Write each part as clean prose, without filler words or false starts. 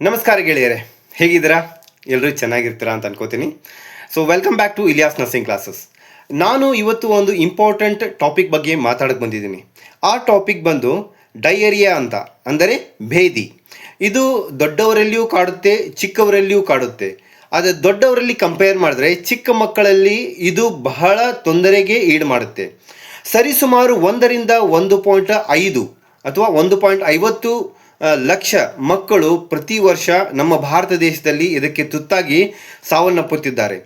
ನಮಸ್ಕಾರ ಗೆಳೆಯರೆ, ಹೇಗಿದ್ದೀರಾ? ಎಲ್ಲರೂ ಚೆನ್ನಾಗಿರ್ತೀರಾ ಅಂತ ಅನ್ಕೋತೀನಿ. So welcome back to Ilyas nursing classes. ನಾನು ಇವತ್ತು ಒಂದು ಇಂಪಾರ್ಟೆಂಟ್ ಟಾಪಿಕ್ ಬಗ್ಗೆ ಮಾತಾಡಕ್ಕೆ ಬಂದಿದ್ದೀನಿ. ಆ ಟಾಪಿಕ್ ಬಂದು ಡಯೇರಿಯಾ ಅಂತ, ಅಂದರೆ ಭೇದಿ. ಇದು ದೊಡ್ಡವರಲ್ಲಿಯೂ ಕಾಡುತ್ತೆ, ಚಿಕ್ಕವರಲ್ಲಿಯೂ ಕಾಡುತ್ತೆ. ಆದರೆ ದೊಡ್ಡವರಲ್ಲಿ ಕಂಪೇರ್ ಮಾಡಿದ್ರೆ ಚಿಕ್ಕ ಮಕ್ಕಳಲ್ಲಿ ಇದು ಬಹಳ ತೊಂದರೆಗೆ ಈಡು ಮಾಡುತ್ತೆ. ಸರಿಸುಮಾರು 1.5 ಅಥವಾ 1.50 ಲಕ್ಷ ಮಕ್ಕಳು ಪ್ರತಿ ವರ್ಷ ನಮ್ಮ ಭಾರತ ದೇಶದಲ್ಲಿ ಇದಕ್ಕೆ ತುತ್ತಾಗಿ ಸಾವನ್ನಪ್ಪುತ್ತಿದ್ದಾರೆ.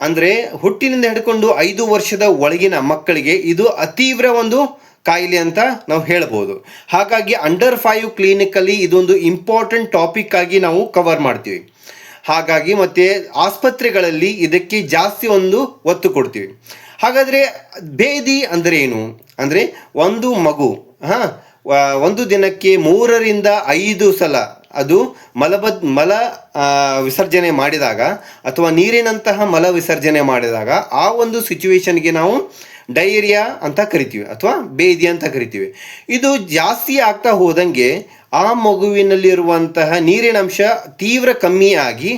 ಅಂದರೆ ಹುಟ್ಟಿನಿಂದ ಹಿಡ್ಕೊಂಡು 5 ವರ್ಷದ ಒಳಗಿನ ಮಕ್ಕಳಿಗೆ ಇದು ಅತೀವ್ರ ಒಂದು ಕಾಯಿಲೆ ಅಂತ ನಾವು ಹೇಳ್ಬೋದು. ಹಾಗಾಗಿ ಅಂಡರ್ 5 ಕ್ಲಿನಿಕಲ್ಲಿ ಇದೊಂದು ಇಂಪಾರ್ಟೆಂಟ್ ಟಾಪಿಕ್ ಆಗಿ ನಾವು ಕವರ್ ಮಾಡ್ತೀವಿ. ಹಾಗಾಗಿ ಮತ್ತೆ ಆಸ್ಪತ್ರೆಗಳಲ್ಲಿ ಇದಕ್ಕೆ ಜಾಸ್ತಿ ಒಂದು ಒತ್ತು ಕೊಡ್ತೀವಿ. ಹಾಗಾದರೆ ಭೇದಿ ಅಂದರೆ ಏನು? ಅಂದರೆ ಒಂದು ಮಗು ಒಂದು ದಿನಕ್ಕೆ 3 ರಿಂದ 5 ಸಲ ಅದು ಮಲ ವಿಸರ್ಜನೆ ಮಾಡಿದಾಗ ಅಥವಾ ನೀರಿನಂತಹ ಮಲ ವಿಸರ್ಜನೆ ಮಾಡಿದಾಗ ಆ ಒಂದು ಸಿಚುವೇಶನ್ಗೆ ನಾವು ಡಯೇರಿಯಾ ಅಂತ ಕರಿತೀವಿ ಅಥವಾ ಭೇದಿ ಅಂತ ಕರಿತೀವಿ. ಇದು ಜಾಸ್ತಿ ಆಗ್ತಾ ಹೋದಂಗೆ ಆ ಮಗುವಿನಲ್ಲಿರುವಂತಹ ನೀರಿನಂಶ ತೀವ್ರ ಕಮ್ಮಿಯಾಗಿ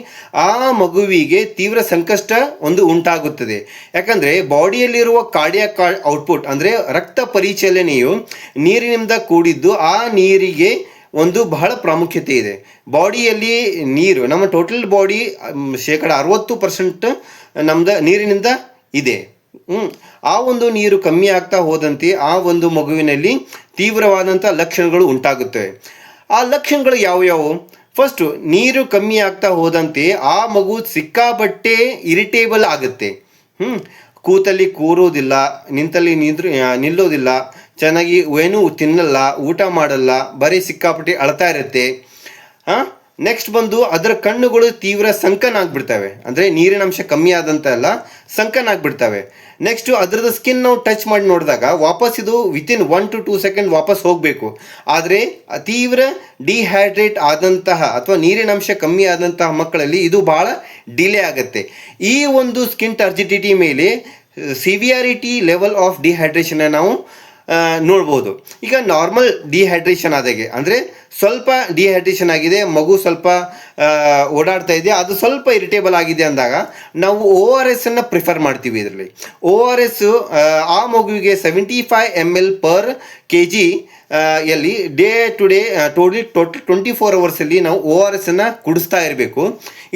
ಆ ಮಗುವಿಗೆ ತೀವ್ರ ಸಂಕಷ್ಟ ಒಂದು ಉಂಟಾಗುತ್ತದೆ. ಯಾಕಂದರೆ ಬಾಡಿಯಲ್ಲಿರುವ ಕಾರ್ಡಿಯಾಕ್ ಔಟ್ಪುಟ್ ಅಂದರೆ ರಕ್ತ ಪರಿಚಲನೆಯು ನೀರಿನಿಂದ ಕೂಡಿದ್ದು ಆ ನೀರಿಗೆ ಒಂದು ಬಹಳ ಪ್ರಾಮುಖ್ಯತೆ ಇದೆ. ಬಾಡಿಯಲ್ಲಿ ನೀರು, ನಮ್ಮ ಟೋಟಲ್ ಬಾಡಿ 60% ನಮ್ದು ನೀರಿನಿಂದ ಇದೆ. ಆ ಒಂದು ನೀರು ಕಮ್ಮಿ ಆಗ್ತಾ ಹೋದಂತೆ ಆ ಒಂದು ಮಗುವಿನಲ್ಲಿ ತೀವ್ರವಾದಂಥ ಲಕ್ಷಣಗಳು ಉಂಟಾಗುತ್ತವೆ. ಆ ಲಕ್ಷಣಗಳು ಯಾವುವು? ಫಸ್ಟು, ನೀರು ಕಮ್ಮಿ ಆಗ್ತಾ ಹೋದಂತೆ ಆ ಮಗು ಸಿಕ್ಕಾಬಟ್ಟೆ ಇರಿಟೇಬಲ್ ಆಗುತ್ತೆ. ಕೂತಲ್ಲಿ ಕೂರೋದಿಲ್ಲ, ನಿಂತಲ್ಲಿ ನಿಲ್ಲೋದಿಲ್ಲ, ಚೆನ್ನಾಗಿ ಏನೂ ತಿನ್ನಲ್ಲ, ಊಟ ಮಾಡಲ್ಲ, ಬರೀ ಸಿಕ್ಕಾಪಟ್ಟೆ ಅಳ್ತಾ ಇರುತ್ತೆ. ನೆಕ್ಸ್ಟ್ ಬಂದು ಅದರ ಕಣ್ಣುಗಳು ತೀವ್ರ ಸಂಕನಾಗ್ಬಿಡ್ತವೆ. ಅಂದರೆ ನೀರಿನಂಶ ಕಮ್ಮಿ ಆದಂತ ಅಲ್ಲ, ಸಂಕನಾಗ್ಬಿಡ್ತವೆ. ನೆಕ್ಸ್ಟು ಅದರದ್ದು ಸ್ಕಿನ್ ನಾವು ಟಚ್ ಮಾಡಿ ನೋಡಿದಾಗ ವಾಪಸ್ ಇದು ವಿತಿನ್ 1 to 2 ಸೆಕೆಂಡ್ ವಾಪಸ್ ಹೋಗಬೇಕು. ಆದರೆ ತೀವ್ರ ಡಿಹೈಡ್ರೇಟ್ ಆದಂತಹ ಅಥವಾ ನೀರಿನಂಶ ಕಮ್ಮಿ ಆದಂತಹ ಮಕ್ಕಳಲ್ಲಿ ಇದು ಭಾಳ ಡಿಲೇ ಆಗುತ್ತೆ. ಈ ಒಂದು ಸ್ಕಿನ್ ಟರ್ಜಿಡಿಟಿ ಮೇಲೆ ಸಿವಿಯಾರಿಟಿ ಲೆವೆಲ್ ಆಫ್ ಡಿಹೈಡ್ರೇಷನ್ ನಾವು ನೋಡ್ಬೋದು. ಈಗ ನಾರ್ಮಲ್ ಡಿಹೈಡ್ರೇಷನ್ ಆದಾಗೆ, ಅಂದರೆ ಸ್ವಲ್ಪ ಡಿಹೈಡ್ರೇಷನ್ ಆಗಿದೆ, ಮಗು ಸ್ವಲ್ಪ ಓಡಾಡ್ತಾ ಇದೆ, ಅದು ಸ್ವಲ್ಪ ಇರಿಟೇಬಲ್ ಆಗಿದೆ ಅಂದಾಗ ನಾವು ORS ಅನ್ನು ಪ್ರಿಫರ್ ಮಾಡ್ತೀವಿ. ಇದರಲ್ಲಿ ORS ಆ ಮಗುವಿಗೆ 75 ml per kg ಯಲ್ಲಿ ಡೇ ಟು ಡೇ ಟೋಟಲ್ 24 ಅವರ್ಸಲ್ಲಿ ನಾವು ORS ಅನ್ನು ಕುಡಿಸ್ತಾ ಇರಬೇಕು.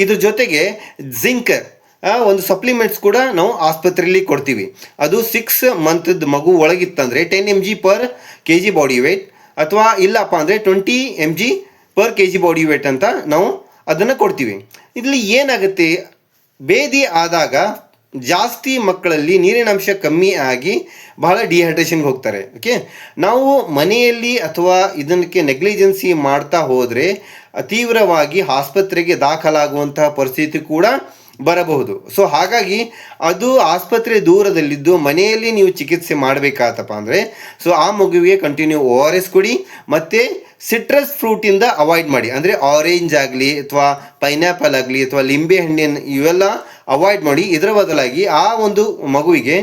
ಇದ್ರ ಜೊತೆಗೆ ಜಿಂಕ್ ಒಂದು ಸಪ್ಲಿಮೆಂಟ್ಸ್ ಕೂಡ ನಾವು ಆಸ್ಪತ್ರೆಯಲ್ಲಿ ಕೊಡ್ತೀವಿ. ಅದು 6 ಮಂತ್ದ ಮಗು ಒಳಗಿತ್ತಂದರೆ 10 mg per kg body weight, ಅಥವಾ ಇಲ್ಲಪ್ಪ ಅಂದರೆ 20 mg per kg body weight ಅಂತ ನಾವು ಅದನ್ನು ಕೊಡ್ತೀವಿ. ಇದರಲ್ಲಿ ಏನಾಗುತ್ತೆ, ಭೇದಿ ಆದಾಗ ಜಾಸ್ತಿ ಮಕ್ಕಳಲ್ಲಿ ನೀರಿನಂಶ ಕಮ್ಮಿ ಆಗಿ ಬಹಳ ಡಿಹೈಡ್ರೇಷನ್ಗೆ ಹೋಗ್ತಾರೆ. ಓಕೆ, ನಾವು ಮನೆಯಲ್ಲಿ ಅಥವಾ ಇದಕ್ಕೆ ನೆಗ್ಲಿಜೆನ್ಸಿ ಮಾಡ್ತಾ ಹೋದರೆ ತೀವ್ರವಾಗಿ ಆಸ್ಪತ್ರೆಗೆ ದಾಖಲಾಗುವಂತಹ ಪರಿಸ್ಥಿತಿ ಕೂಡ ಬರಬಹುದು. ಸೊ ಹಾಗಾಗಿ ಅದು ಆಸ್ಪತ್ರೆ ದೂರದಲ್ಲಿದ್ದು ಮನೆಯಲ್ಲಿ ನೀವು ಚಿಕಿತ್ಸೆ ಮಾಡಬೇಕಾತಪ್ಪ ಅಂದರೆ ಸೊ ಆ ಮಗುವಿಗೆ ಕಂಟಿನ್ಯೂ ORS ಕೊಡಿ, ಮತ್ತು ಸಿಟ್ರಸ್ ಫ್ರೂಟಿಂದ ಅವಾಯ್ಡ್ ಮಾಡಿ. ಅಂದರೆ ಆರೆಂಜ್ ಆಗಲಿ ಅಥವಾ ಪೈನಾಪಲ್ ಆಗಲಿ ಅಥವಾ ಲಿಂಬೆ ಹಣ್ಣಿನ ಇವೆಲ್ಲ ಅವಾಯ್ಡ್ ಮಾಡಿ. ಇದರ ಬದಲಾಗಿ ಆ ಒಂದು ಮಗುವಿಗೆ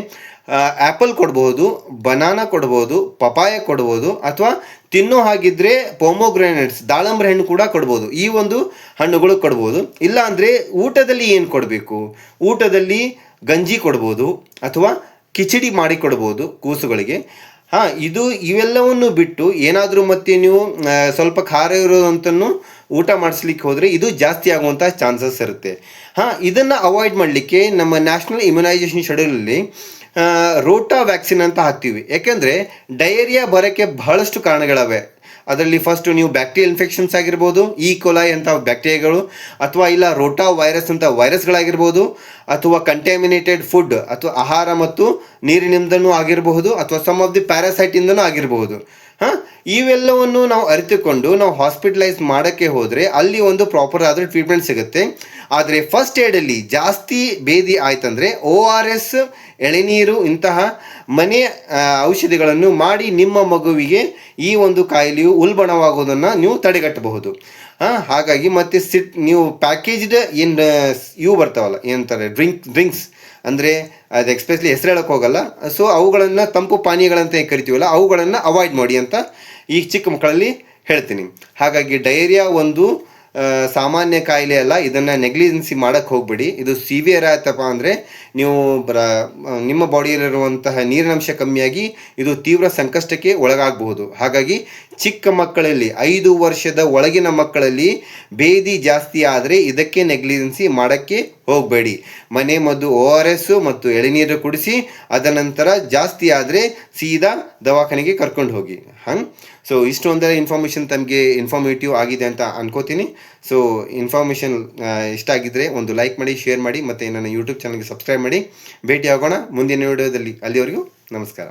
ಆ್ಯಪಲ್ ಕೊಡ್ಬೋದು, ಬನಾನಾ ಕೊಡ್ಬೋದು, ಪಪಾಯ ಕೊಡ್ಬೋದು, ಅಥವಾ ತಿನ್ನೋ ಹಾಗಿದ್ರೆ ಪೊಮೊಗ್ರಾನೇಟ್ಸ್ ದಾಳಂಬ್ರೆ ಹಣ್ಣು ಕೂಡ ಕೊಡ್ಬೋದು. ಈ ಒಂದು ಹಣ್ಣುಗಳು ಕೊಡ್ಬೋದು. ಇಲ್ಲ ಅಂದರೆ ಊಟದಲ್ಲಿ ಏನು ಕೊಡಬೇಕು, ಊಟದಲ್ಲಿ ಗಂಜಿ ಕೊಡ್ಬೋದು ಅಥವಾ ಕಿಚಡಿ ಮಾಡಿ ಕೊಡ್ಬೋದು ಕೂಸುಗಳಿಗೆ. ಇವೆಲ್ಲವನ್ನು ಬಿಟ್ಟು ಏನಾದರೂ ಮತ್ತೆ ನೀವು ಸ್ವಲ್ಪ ಖಾರ ಇರೋದಂತೂ ಊಟ ಮಾಡಿಸ್ಲಿಕ್ಕೆ ಹೋದರೆ ಇದು ಜಾಸ್ತಿ ಆಗುವಂಥ ಚಾನ್ಸಸ್ ಇರುತ್ತೆ. ಇದನ್ನು ಅವಾಯ್ಡ್ ಮಾಡಲಿಕ್ಕೆ ನಮ್ಮ ನ್ಯಾಷನಲ್ ಇಮ್ಯುನೈಸೇಷನ್ ಶೆಡ್ಯೂಲಲ್ಲಿ ರೋಟಾ ವ್ಯಾಕ್ಸಿನ್ ಅಂತ ಹಾಕ್ತೀವಿ. ಯಾಕೆಂದರೆ ಡಯೇರಿಯಾ ಬರೋಕ್ಕೆ ಬಹಳಷ್ಟು ಕಾರಣಗಳವೆ. ಅದರಲ್ಲಿ ಫಸ್ಟು ನೀವು ಬ್ಯಾಕ್ಟೀರಿಯಲ್ ಇನ್ಫೆಕ್ಷನ್ಸ್ ಆಗಿರ್ಬೋದು, ಕೋಲೈ ಅಂತ ಬ್ಯಾಕ್ಟೀರಿಯಾಗಳು, ಅಥವಾ ಇಲ್ಲ ರೋಟಾ ವೈರಸ್ ಅಂತ ವೈರಸ್ಗಳಾಗಿರ್ಬೋದು, ಅಥವಾ ಕಂಟ್ಯಾಮಿನೇಟೆಡ್ ಫುಡ್ ಅಥವಾ ಆಹಾರ ಮತ್ತು ನೀರಿನಿಂದನೂ ಆಗಿರಬಹುದು, ಅಥವಾ ಸಮ್ ಆಫ್ ದಿ ಪ್ಯಾರಾಸೈಟಿಂದನೂ ಆಗಿರಬಹುದು. ಇವೆಲ್ಲವನ್ನು ನಾವು ಅರಿತುಕೊಂಡು ನಾವು ಹಾಸ್ಪಿಟಲೈಸ್ ಮಾಡೋಕ್ಕೆ ಹೋದರೆ ಅಲ್ಲಿ ಒಂದು ಪ್ರಾಪರ್ ಆದ ಟ್ರೀಟ್ಮೆಂಟ್ ಸಿಗುತ್ತೆ. ಆದರೆ ಫಸ್ಟ್ ಏಡಲ್ಲಿ ಜಾಸ್ತಿ ಭೇದಿ ಆಯ್ತಂದರೆ ORS, ಎಳೆನೀರು ಇಂತಹ ಮನೆ ಔಷಧಿಗಳನ್ನು ಮಾಡಿ ನಿಮ್ಮ ಮಗುವಿಗೆ ಈ ಒಂದು ಕಾಯಿಲೆಯು ಉಲ್ಬಣವಾಗೋದನ್ನು ನೀವು ತಡೆಗಟ್ಟಬಹುದು. ಹಾಗಾಗಿ ಮತ್ತೆ ನೀವು ಪ್ಯಾಕೇಜ್ಡ್ ಇವು ಬರ್ತಾವಲ್ಲ, ಏನಂತಾರೆ ಡ್ರಿಂಕ್ಸ್, ಅಂದರೆ ಅದು ಎಕ್ಸ್ಪೆಷಲಿ ಹೆಸರು ಹೇಳೋಕ್ಕೆ ಹೋಗಲ್ಲ. ಸೊ ಅವುಗಳನ್ನು ತಂಪು ಪಾನೀಯಗಳಂತ ಕರಿತೀವಲ್ಲ ಅವುಗಳನ್ನು ಅವಾಯ್ಡ್ ಮಾಡಿ ಅಂತ ಈ ಚಿಕ್ಕ ಮಕ್ಕಳಲ್ಲಿ ಹೇಳ್ತೀನಿ. ಹಾಗಾಗಿ ಡಯೇರಿಯಾ ಒಂದು ಸಾಮಾನ್ಯ ಕಾಯಿಲೆ ಅಲ್ಲ. ಇದನ್ನು ನೆಗ್ಲಿಜೆನ್ಸಿ ಮಾಡೋಕ್ಕೆ ಹೋಗಬೇಡಿ. ಇದು ಸಿವಿಯರ್ ಆಯ್ತಪ್ಪ ಅಂದರೆ ನೀವು ನಿಮ್ಮ ಬಾಡಿಯಲ್ಲಿರುವಂತಹ ನೀರಿನಂಶ ಕಮ್ಮಿಯಾಗಿ ಇದು ತೀವ್ರ ಸಂಕಷ್ಟಕ್ಕೆ ಒಳಗಾಗಬಹುದು. ಹಾಗಾಗಿ ಚಿಕ್ಕ ಮಕ್ಕಳಲ್ಲಿ 5 ವರ್ಷದ ಒಳಗಿನ ಮಕ್ಕಳಲ್ಲಿ ಬೇದಿ ಜಾಸ್ತಿ ಆದರೆ ಇದಕ್ಕೆ ನೆಗ್ಲಿಜೆನ್ಸಿ ಮಾಡೋಕ್ಕೆ ಹೋಗಬೇಡಿ. ಮನೆ ಮದ್ದು ORS ಮತ್ತು ಎಳೆನೀರು ಕುಡಿಸಿ, ಅದನಂತರ ಜಾಸ್ತಿ ಆದರೆ ಸೀದಾ ದವಾಖಾನೆಗೆ ಕರ್ಕೊಂಡು ಹೋಗಿ. ಸೊ ಇಷ್ಟೊಂದರ ಇನ್ಫಾರ್ಮೇಷನ್ ತಮಗೆ ಇನ್ಫಾರ್ಮೇಟಿವ್ ಆಗಿದೆ ಅಂತ ಅನ್ಕೋತೀನಿ. ಸೊ ಇನ್ಫಾರ್ಮೇಷನ್ ಇಷ್ಟ ಆಗಿದ್ದರೆ ಒಂದು ಲೈಕ್ ಮಾಡಿ, ಶೇರ್ ಮಾಡಿ, ಮತ್ತು ನನ್ನ ಯೂಟ್ಯೂಬ್ ಚಾನಲ್ಗೆ ಸಬ್ಸ್ಕ್ರೈಬ್ ಮಾಡಿ. ಭೇಟಿ ಆಗೋಣ ಮುಂದಿನ ವಿಡಿಯೋದಲ್ಲಿ. ಅಲ್ಲಿವರೆಗೂ ನಮಸ್ಕಾರ.